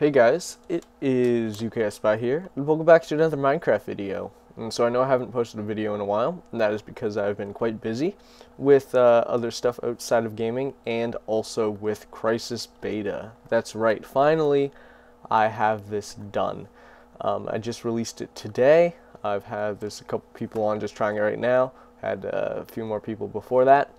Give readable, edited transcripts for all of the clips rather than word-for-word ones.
Hey guys, it is UKS Spy here, and welcome back to another Minecraft video. And so I know I haven't posted a video in a while, and that is because I've been quite busy with other stuff outside of gaming, and also with Crysis Beta. That's right, finally I have this done. I just released it today. There's a couple people on just trying it right now, had a few more people before that.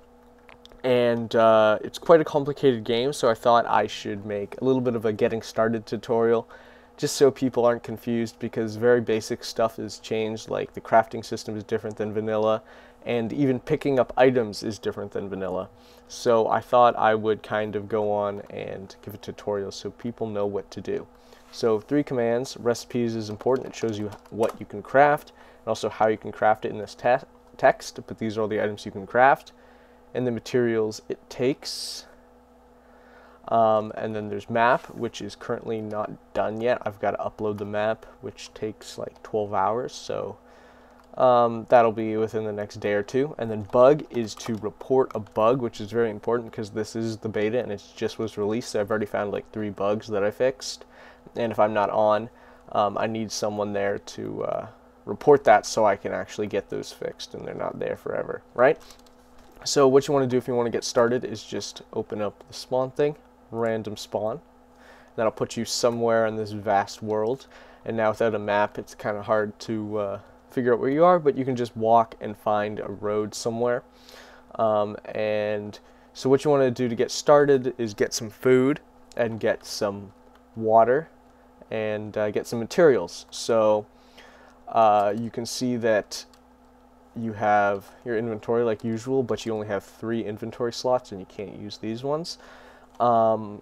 And it's quite a complicated game, so I thought I should make a little bit of a getting started tutorial just so people aren't confused, because very basic stuff is changed, like the crafting system is different than vanilla, and even picking up items is different than vanilla. So I thought I would kind of go on and give a tutorial so people know what to do. So 3 commands. Recipes is important. It shows you what you can craft and also how you can craft it in this text, but these are all the items you can craft. And the materials it takes. And then there's map, which is currently not done yet. I've got to upload the map, which takes like 12 hours, so that'll be within the next day or two. And then bug is to report a bug, which is very important because this is the beta and it just was released, so I've already found like 3 bugs that I fixed. And if I'm not on, I need someone there to report that so I can actually get those fixed and they're not there forever, right? So what you want to do if you want to get started is just open up the spawn thing, random spawn. That'll put you somewhere in this vast world. And now without a map, it's kind of hard to figure out where you are, but you can just walk and find a road somewhere. And so what you want to do to get started is get some food and get some water and get some materials. So you can see that you have your inventory like usual, but you only have 3 inventory slots and you can't use these ones. And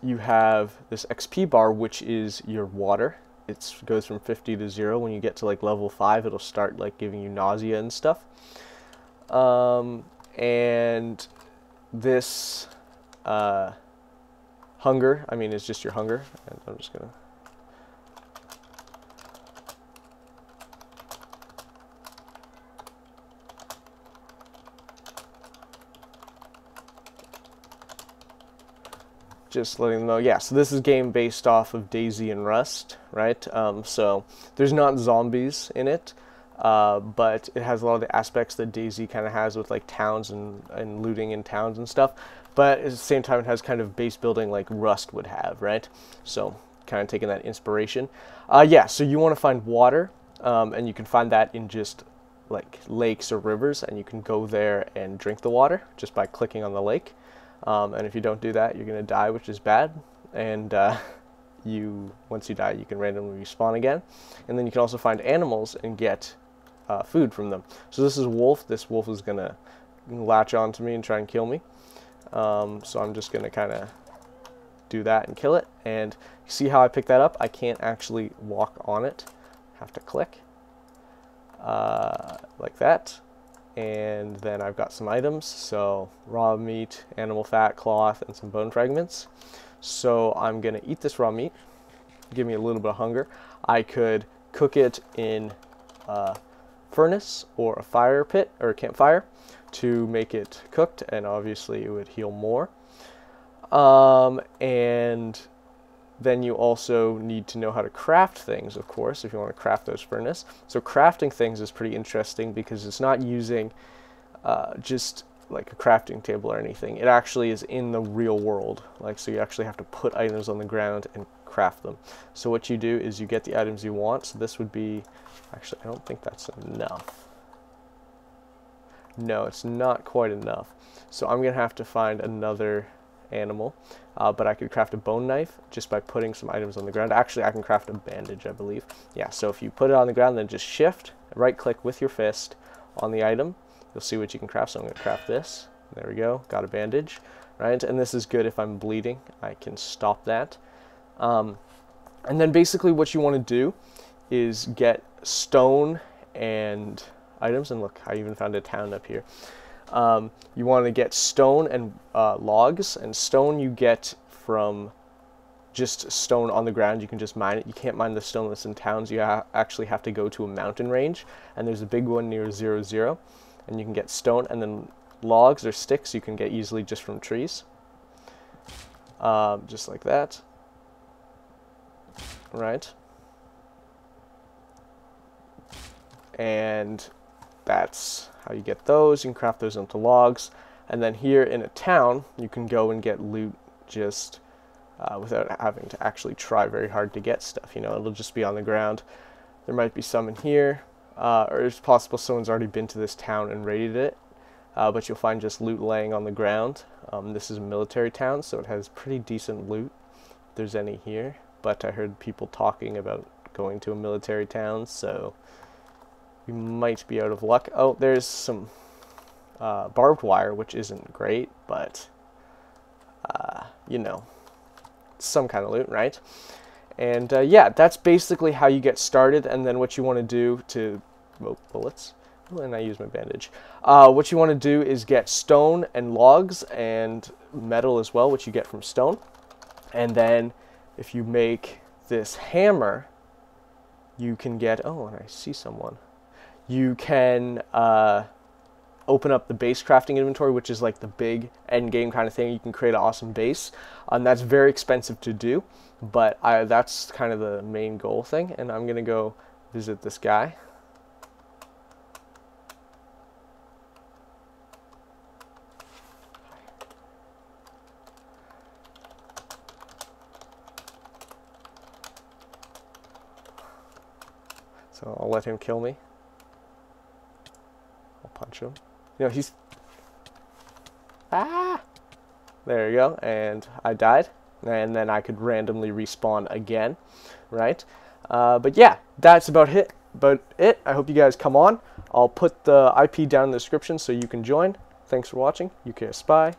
you have this XP bar, which is your water. It goes from 50 to 0. When you get to like level 5, it'll start like giving you nausea and stuff. And this hunger, is just your hunger. And I'm just gonna letting them know. Yeah, so this is a game based off of DayZ and Rust, right? So there's not zombies in it, but it has a lot of the aspects that DayZ kind of has with like towns and looting in towns and stuff. But at the same time, it has kind of base building like Rust would have, right? So kind of taking that inspiration. Yeah, so you want to find water, and you can find that in just like lakes or rivers, and you can go there and drink the water just by clicking on the lake. And if you don't do that, you're going to die, which is bad. And once you die, you can randomly respawn again. And then you can also find animals and get food from them. So this is a wolf. This wolf is going to latch onto me and try and kill me. So I'm just going to kind of do that and kill it. And you see how I pick that up? I can't actually walk on it. I have to click like that. And then I've got some items, so raw meat, animal fat, cloth, and some bone fragments. So I'm going to eat this raw meat, give me a little bit of hunger. I could cook it in a furnace or a fire pit or a campfire to make it cooked, and obviously it would heal more. And then you also need to know how to craft things, of course, if you want to craft those furnace. So crafting things is pretty interesting because it's not using just like a crafting table or anything. It actually is in the real world. So you actually have to put items on the ground and craft them. So what you do is you get the items you want. So this would be, actually, I don't think that's enough. No, it's not quite enough. So I'm going to have to find another animal, but I could craft a bone knife just by putting some items on the ground. Actually, I can craft a bandage, I believe. Yeah, so if you put it on the ground, then just shift, right click with your fist on the item, you'll see what you can craft. So I'm going to craft this. There we go, got a bandage, right? And this is good if I'm bleeding. I can stop that. And then basically what you want to do is get stone and items, and look, I even found a town up here. You want to get stone and logs, and stone you get from just stone on the ground. You can just mine it. You can't mine the stone that's in towns. You actually have to go to a mountain range, and there's a big one near 0, and you can get stone. And then logs or sticks you can get easily just from trees, just like that. right? And that's how you get those. You can craft those into logs. And then here in a town, you can go and get loot just without having to actually try very hard to get stuff. You know, it'll just be on the ground. There might be some in here, or it's possible someone's already been to this town and raided it, but you'll find just loot laying on the ground. This is a military town, so it has pretty decent loot, if there's any here. But I heard people talking about going to a military town, so we might be out of luck. Oh, there's some barbed wire, which isn't great, but you know, some kind of loot, right? And yeah, that's basically how you get started. And then what you want to do to bullets. Oh, and I use my bandage. What you want to do is get stone and logs and metal as well, which you get from stone. And then if you make this hammer, you can get, oh, and I see someone. You can open up the base crafting inventory, which is like the big end game kind of thing. You can create an awesome base, and that's very expensive to do, but that's kind of the main goal thing. And I'm gonna go visit this guy. So I'll let him kill me. I'll punch him. You know, he's... Ah! There you go. And I died. And then I could randomly respawn again. Right? But yeah, that's about it. I hope you guys come on. I'll put the IP down in the description so you can join. Thanks for watching. UK Spy.